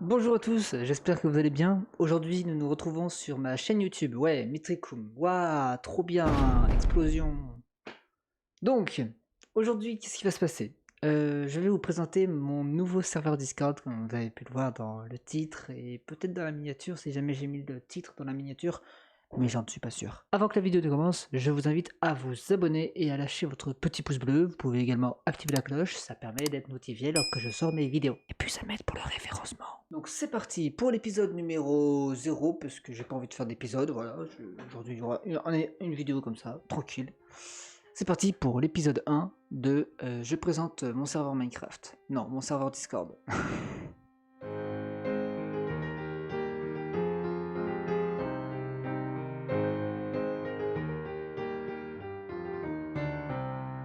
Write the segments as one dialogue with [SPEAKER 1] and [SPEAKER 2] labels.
[SPEAKER 1] Bonjour à tous, j'espère que vous allez bien. Aujourd'hui, nous nous retrouvons sur ma chaîne YouTube. Ouais, Mitricum. Waouh, trop bien, explosion. Donc, aujourd'hui, qu'est-ce qui va se passer? Je vais vous présenter mon nouveau serveur Discord, comme vous avez pu le voir dans le titre et peut-être dans la miniature, si jamais j'ai mis le titre dans la miniature, mais j'en suis pas sûr. Avant que la vidéo ne commence, je vous invite à vous abonner et à lâcher votre petit pouce bleu. Vous pouvez également activer la cloche, ça permet d'être notifié lorsque je sors mes vidéos. Et puis ça m'aide pour le référencement. Donc c'est parti pour l'épisode numéro 0, parce que j'ai pas envie de faire d'épisode, voilà. Aujourd'hui il y aura une vidéo comme ça, tranquille. C'est parti pour l'épisode 1 de je présente mon serveur Minecraft. Non, mon serveur Discord.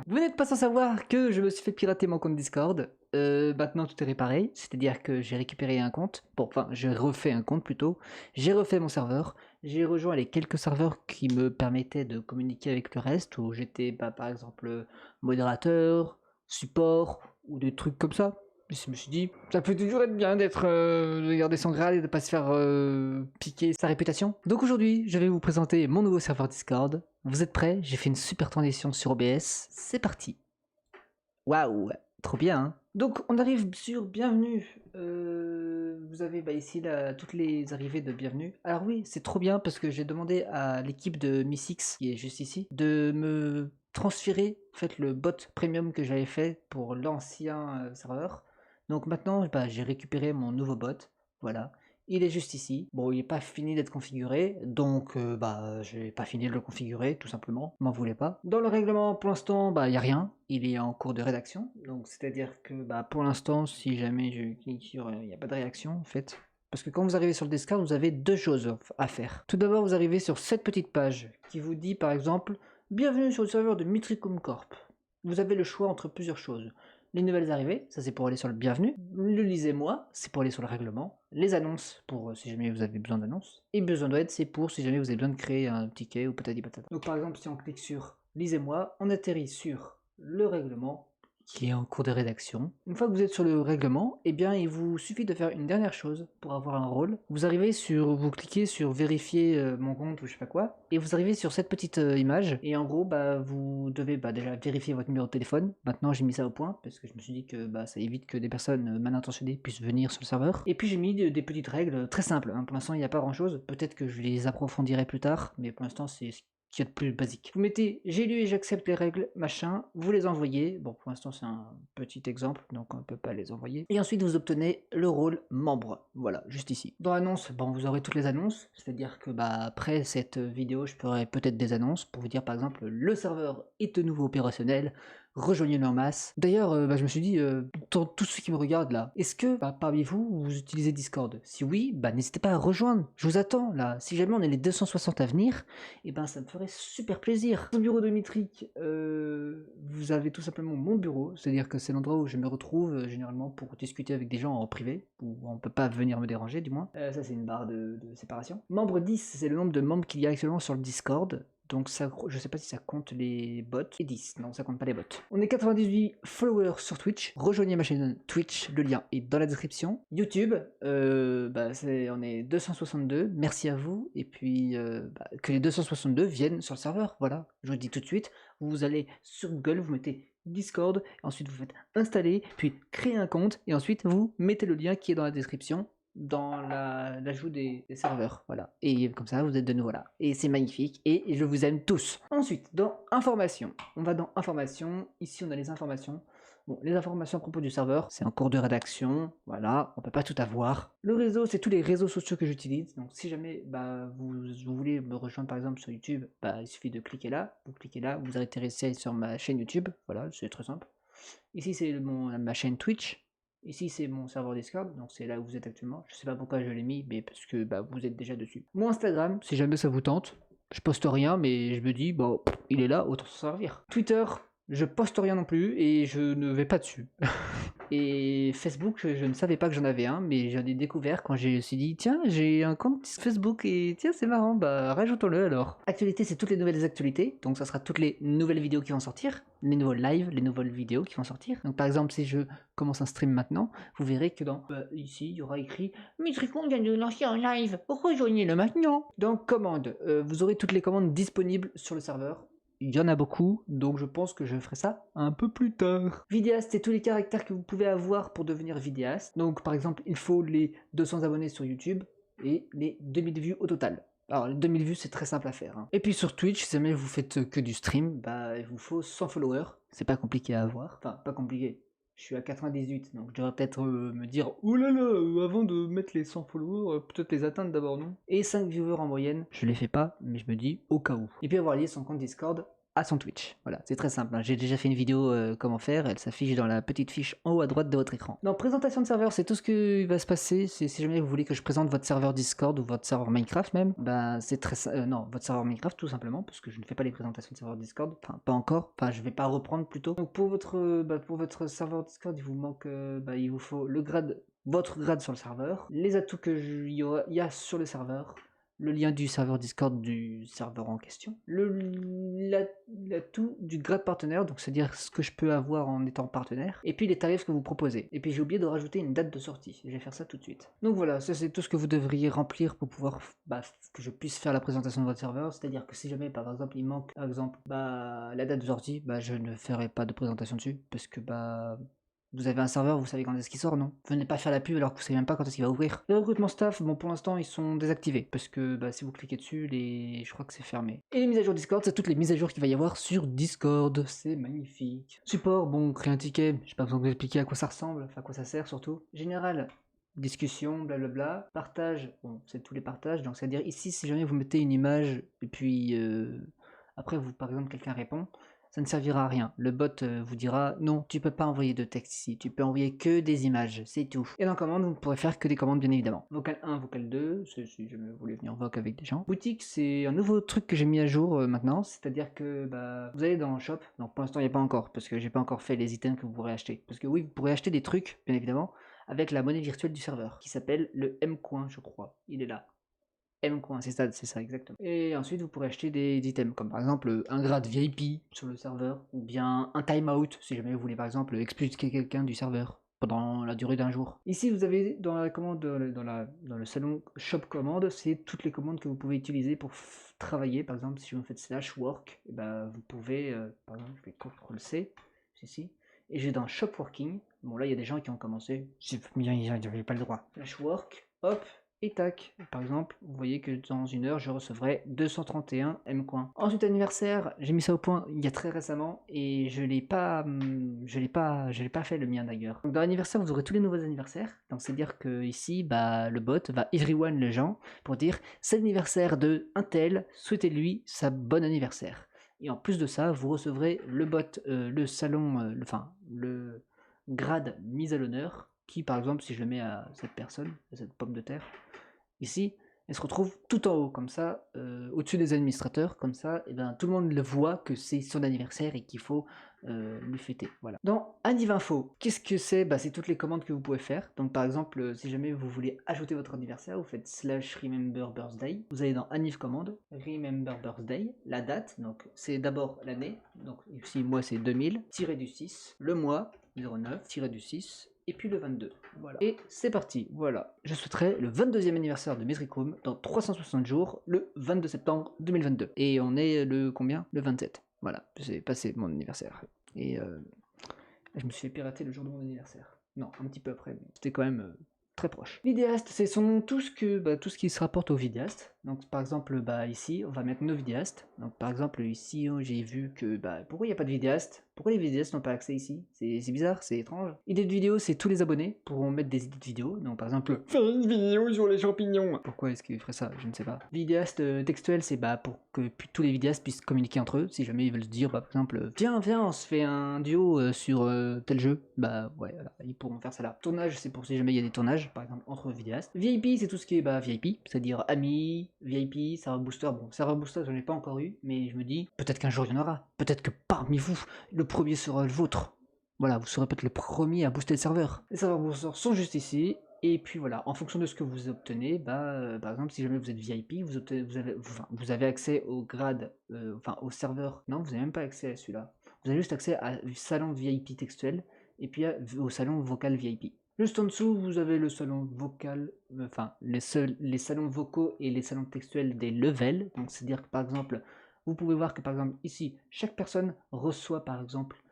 [SPEAKER 1] Vous n'êtes pas sans savoir que je me suis fait pirater mon compte Discord. Maintenant tout est réparé, c'est-à-dire que j'ai récupéré un compte. Bon, enfin, j'ai refait un compte plutôt. J'ai refait mon serveur. J'ai rejoint les quelques serveurs qui me permettaient de communiquer avec le reste, où j'étais par exemple modérateur, support ou des trucs comme ça. Je me suis dit, ça peut toujours être bien d'être de garder son grade et de ne pas se faire piquer sa réputation. Donc aujourd'hui, je vais vous présenter mon nouveau serveur Discord. Vous êtes prêts? J'ai fait une super transition sur OBS. C'est parti. Waouh, trop bien, hein. Donc on arrive sur bienvenue. Vous avez ici toutes les arrivées de bienvenue. Alors oui, c'est trop bien parce que j'ai demandé à l'équipe de Missix, qui est juste ici, de me transférer en fait le bot premium que j'avais fait pour l'ancien serveur. Donc maintenant, j'ai récupéré mon nouveau bot. Voilà. Il est juste ici. Bon, il n'est pas fini d'être configuré, donc j'ai pas fini de le configurer, tout simplement. M'en voulez pas. Dans le règlement, pour l'instant, il n'y a rien. Il est en cours de rédaction. Donc, c'est-à-dire que pour l'instant, si jamais je clique sur il n'y a pas de réaction, en fait. Parce que quand vous arrivez sur le Discord, vous avez deux choses à faire. Tout d'abord, vous arrivez sur cette petite page qui vous dit, par exemple, bienvenue sur le serveur de Mitricum Corp. Vous avez le choix entre plusieurs choses. Les nouvelles arrivées, ça c'est pour aller sur le bienvenu. Le lisez-moi, c'est pour aller sur le règlement. Les annonces, pour si jamais vous avez besoin d'annonces. Et besoin d'aide, c'est pour si jamais vous avez besoin de créer un ticket ou patati patata. Donc par exemple, si on clique sur lisez-moi, on atterrit sur le règlement qui est en cours de rédaction. Une fois que vous êtes sur le règlement, eh bien il vous suffit de faire une dernière chose pour avoir un rôle. Vous cliquez sur vérifier mon compte ou je sais pas quoi, et vous arrivez sur cette petite image, et en gros vous devez déjà vérifier votre numéro de téléphone. Maintenant j'ai mis ça au point, parce que je me suis dit que ça évite que des personnes mal intentionnées puissent venir sur le serveur. Et puis j'ai mis des petites règles très simples, hein. Pour l'instant il n'y a pas grand chose, peut-être que je les approfondirai plus tard, mais pour l'instant c'est qu'il y a de plus basique. Vous mettez j'ai lu et j'accepte les règles, machin, vous les envoyez. Bon, pour l'instant c'est un petit exemple, donc on ne peut pas les envoyer. Et ensuite vous obtenez le rôle membre. Voilà, juste ici. Dans l'annonce, vous aurez toutes les annonces, c'est-à-dire que après cette vidéo, je ferai peut-être des annonces pour vous dire par exemple le serveur est de nouveau opérationnel, rejoignez-le en masse. D'ailleurs, je me suis dit, pour tous ceux qui me regardent là, est-ce que parmi vous, vous utilisez Discord? Si oui, n'hésitez pas à rejoindre, je vous attends là. Si jamais on est les 260 à venir, et ça me ferait super plaisir. Au bureau de Mitric, vous avez tout simplement mon bureau, c'est-à-dire que c'est l'endroit où je me retrouve généralement pour discuter avec des gens en privé, où on peut pas venir me déranger du moins. Ça c'est une barre de séparation. Membre 10, c'est le nombre de membres qu'il y a actuellement sur le Discord. Donc ça, je sais pas si ça compte les bots. Et 10, non ça compte pas les bots. On est 98 followers sur Twitch. Rejoignez ma chaîne Twitch, le lien est dans la description. YouTube, on est 262, merci à vous. Et puis que les 262 viennent sur le serveur, voilà. Je vous le dis tout de suite, vous allez sur Google, vous mettez Discord, ensuite vous faites installer, puis créer un compte, et ensuite vous mettez le lien qui est dans la description, dans l'ajout des serveurs, voilà. Et comme ça, vous êtes de nouveau là. Et c'est magnifique, et je vous aime tous. Ensuite, dans Informations, on va dans Informations. Ici, on a les informations. Bon, les informations à propos du serveur, c'est en cours de rédaction, voilà, on peut pas tout avoir. Le réseau, c'est tous les réseaux sociaux que j'utilise, donc si jamais vous voulez me rejoindre par exemple sur YouTube, il suffit de cliquer là, vous atterrissez sur ma chaîne YouTube, voilà, c'est très simple. Ici, c'est ma chaîne Twitch. Ici, c'est mon serveur Discord, donc c'est là où vous êtes actuellement. Je sais pas pourquoi je l'ai mis, mais parce que vous êtes déjà dessus. Mon Instagram, si jamais ça vous tente. Je poste rien, mais je me dis, il est là, autant s'en servir. Twitter, je poste rien non plus, et je ne vais pas dessus. Et Facebook, je ne savais pas que j'en avais un, mais j'en ai découvert quand je me suis dit, tiens, j'ai un compte Facebook et tiens, c'est marrant, bah rajoutons-le alors. Actualité, c'est toutes les nouvelles actualités, donc ça sera toutes les nouvelles vidéos qui vont sortir, les nouveaux lives, les nouvelles vidéos qui vont sortir. Donc par exemple, si je commence un stream maintenant, vous verrez que ici, il y aura écrit Mitricon vient de lancer un live, rejoignez-le maintenant. Donc commande, vous aurez toutes les commandes disponibles sur le serveur. Il y en a beaucoup, donc je pense que je ferai ça un peu plus tard. Vidéaste, c'est tous les caractères que vous pouvez avoir pour devenir vidéaste. Donc par exemple, il faut les 200 abonnés sur YouTube et les 2000 vues au total. Alors les 2000 vues, c'est très simple à faire. Hein. Et puis sur Twitch, si jamais vous faites que du stream, bah il vous faut 100 followers. C'est pas compliqué à avoir. Enfin, pas compliqué. Je suis à 98, donc je devrais peut-être me dire « Oh là là, avant de mettre les 100 followers, peut-être les atteindre d'abord, non ?» Et 5 viewers en moyenne, je les fais pas, mais je me dis au cas où. Et puis avoir lié son compte Discord à son Twitch. Voilà, c'est très simple. Hein. J'ai déjà fait une vidéo comment faire, elle s'affiche dans la petite fiche en haut à droite de votre écran. Donc présentation de serveur, c'est tout ce qui va se passer. Si jamais vous voulez que je présente votre serveur Discord ou votre serveur Minecraft même, bah c'est très non, votre serveur Minecraft tout simplement, parce que je ne fais pas les présentations de serveur Discord, enfin pas encore, enfin je vais pas reprendre plutôt. Donc pour votre serveur Discord, il vous manque, il vous faut le grade, votre grade sur le serveur, les atouts que il y a sur le serveur, le lien du serveur Discord du serveur en question, l'atout du grade partenaire, donc c'est-à-dire ce que je peux avoir en étant partenaire, et puis les tarifs que vous proposez. Et puis j'ai oublié de rajouter une date de sortie, je vais faire ça tout de suite. Donc voilà, ça c'est tout ce que vous devriez remplir pour pouvoir que je puisse faire la présentation de votre serveur, c'est-à-dire que si jamais par exemple il manque par exemple la date de sortie, je ne ferai pas de présentation dessus, parce que vous avez un serveur, vous savez quand est-ce qu'il sort, non? Venez pas faire la pub alors que vous savez même pas quand est-ce qu'il va ouvrir. Les recrutements staff, bon pour l'instant ils sont désactivés, parce que si vous cliquez dessus, je crois que c'est fermé. Et les mises à jour Discord, c'est toutes les mises à jour qu'il va y avoir sur Discord, c'est magnifique. Support, bon, créer un ticket, j'ai pas besoin de vous expliquer à quoi ça ressemble, enfin à quoi ça sert surtout. Général, discussion, blablabla. Partage, bon c'est tous les partages, donc c'est à dire ici si jamais vous mettez une image, et puis après vous par exemple quelqu'un répond, ça ne servira à rien. Le bot vous dira non, tu peux pas envoyer de texte ici, tu peux envoyer que des images, c'est tout. Et dans commande, vous ne pourrez faire que des commandes bien évidemment. Vocal 1, vocal 2, si jamais vous voulez venir voc avec des gens. Boutique, c'est un nouveau truc que j'ai mis à jour maintenant, c'est-à-dire que vous allez dans le shop, donc pour l'instant il n'y a pas encore, parce que j'ai pas encore fait les items que vous pourrez acheter. Parce que oui, vous pourrez acheter des trucs, bien évidemment, avec la monnaie virtuelle du serveur, qui s'appelle le M-Coin, je crois. Il est là. M-Coin, c'est ça exactement. Et ensuite vous pourrez acheter des items comme par exemple un grade VIP sur le serveur ou bien un timeout si jamais vous voulez par exemple expulser quelqu'un du serveur pendant la durée d'un jour. Ici vous avez dans la commande, dans le salon shop commande, c'est toutes les commandes que vous pouvez utiliser pour travailler. Par exemple si vous faites slash work, vous pouvez, par exemple je vais CTRL C, ici, et j'ai dans shop working, bon là il y a des gens qui ont commencé, ils n'avaient pas le droit. Slash work, hop, et tac, par exemple, vous voyez que dans une heure, je recevrai 231 M-coins. Ensuite, anniversaire, j'ai mis ça au point il y a très récemment et je l'ai pas fait le mien d'ailleurs. Donc dans l'anniversaire, vous aurez tous les nouveaux anniversaires. Donc c'est-à-dire que ici, le bot va everyone les gens pour dire c'est l'anniversaire de un tel, souhaitez-lui sa bonne anniversaire. Et en plus de ça, vous recevrez le bot, le salon, le grade mise à l'honneur, qui par exemple, si je le mets à cette personne, à cette pomme de terre, ici, elle se retrouve tout en haut, comme ça, au-dessus des administrateurs, comme ça, tout le monde le voit que c'est son anniversaire et qu'il faut lui fêter. Voilà. Dans Anivinfo, qu'est-ce que c'est? C'est toutes les commandes que vous pouvez faire. Donc par exemple, si jamais vous voulez ajouter votre anniversaire, vous faites slash remember birthday. Vous allez dans Aniv commande, remember birthday, la date, donc c'est d'abord l'année, donc ici moi c'est 2000, tiré du 6, le mois, 09, tiré du 6, et puis le 22. Voilà. Et c'est parti, voilà. Je souhaiterais le 22e anniversaire de Metricum dans 360 jours, le 22 septembre 2022. Et on est le combien? Le 27. Voilà, j'ai passé mon anniversaire. Et je me suis fait pirater le jour de mon anniversaire. Non, un petit peu après, mais c'était quand même très proche. Vidéaste, c'est tout ce qui se rapporte au vidéaste. Donc par exemple, ici, on va mettre nos vidéastes. Donc par exemple, ici, j'ai vu que, pourquoi il n'y a pas de vidéaste? Pourquoi les vidéastes n'ont pas accès ici? C'est bizarre, c'est étrange. Idée de vidéo, c'est tous les abonnés pourront mettre des idées de vidéo. Donc par exemple, faire une vidéo sur les champignons. Pourquoi est-ce qu'ils feraient ça? Je ne sais pas. Vidéaste textuel, c'est pour que tous les vidéastes puissent communiquer entre eux. Si jamais ils veulent se dire, par exemple, viens, on se fait un duo sur tel jeu. Ouais, voilà, ils pourront faire ça là. Tournage, c'est pour si jamais il y a des tournages, par exemple, entre vidéastes. VIP, c'est tout ce qui est VIP, c'est-à-dire amis, VIP, serveur booster. Bon, serveur booster, j'en ai pas encore eu, mais je me dis, peut-être qu'un jour il y en aura. Peut-être que parmi vous, le premier sera le vôtre. voilà, vous serez peut-être le premier à booster le serveur. Les serveurs boosters sont juste ici. Et puis voilà, en fonction de ce que vous obtenez, par exemple, si jamais vous êtes VIP, vous avez accès au grade, enfin au serveur. Non, vous n'avez même pas accès à celui-là. Vous avez juste accès au salon VIP textuel et puis au salon vocal VIP. Juste en dessous, vous avez le salon vocal, enfin les salons vocaux et les salons textuels des levels. Donc c'est-à-dire que par exemple, vous pouvez voir que par exemple ici, chaque personne reçoit par exemple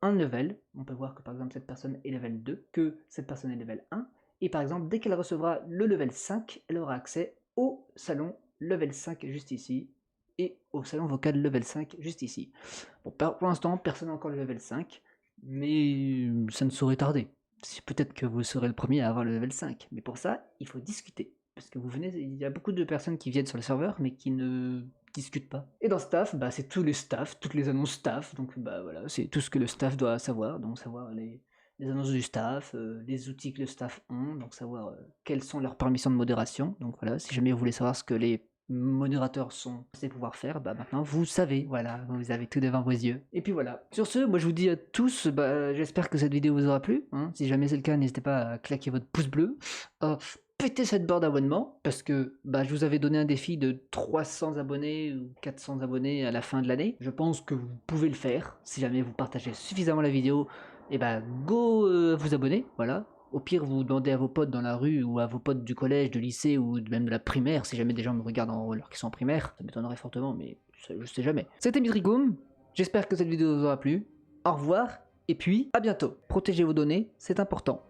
[SPEAKER 1] un level. On peut voir que par exemple cette personne est level 2, que cette personne est level 1. Et par exemple, dès qu'elle recevra le level 5, elle aura accès au salon level 5 juste ici et au salon vocal level 5 juste ici. Bon, pour l'instant, personne n'a encore le level 5, mais ça ne saurait tarder. Peut-être que vous serez le premier à avoir le level 5, mais pour ça, il faut discuter. Parce que il y a beaucoup de personnes qui viennent sur le serveur, mais qui ne discutent pas. Et dans staff, c'est tous les staffs, toutes les annonces staff, donc voilà, c'est tout ce que le staff doit savoir, donc savoir les annonces du staff, les outils que le staff ont, donc savoir quelles sont leurs permissions de modération. Donc voilà, si jamais vous voulez savoir ce que les modérateurs sont censés pouvoir faire, maintenant vous savez, voilà, vous avez tout devant vos yeux. Et puis voilà. Sur ce, moi je vous dis à tous, j'espère que cette vidéo vous aura plu. Hein. Si jamais c'est le cas, n'hésitez pas à claquer votre pouce bleu. Pétez cette barre d'abonnement, parce que je vous avais donné un défi de 300 abonnés ou 400 abonnés à la fin de l'année. Je pense que vous pouvez le faire, si jamais vous partagez suffisamment la vidéo, et go vous abonner, voilà. Au pire, vous demandez à vos potes dans la rue ou à vos potes du collège, du lycée ou même de la primaire, si jamais des gens me regardent alors qu'ils sont en primaire, ça m'étonnerait fortement, mais je sais jamais. C'était Mitricoom, j'espère que cette vidéo vous aura plu. Au revoir, et puis à bientôt. Protégez vos données, c'est important.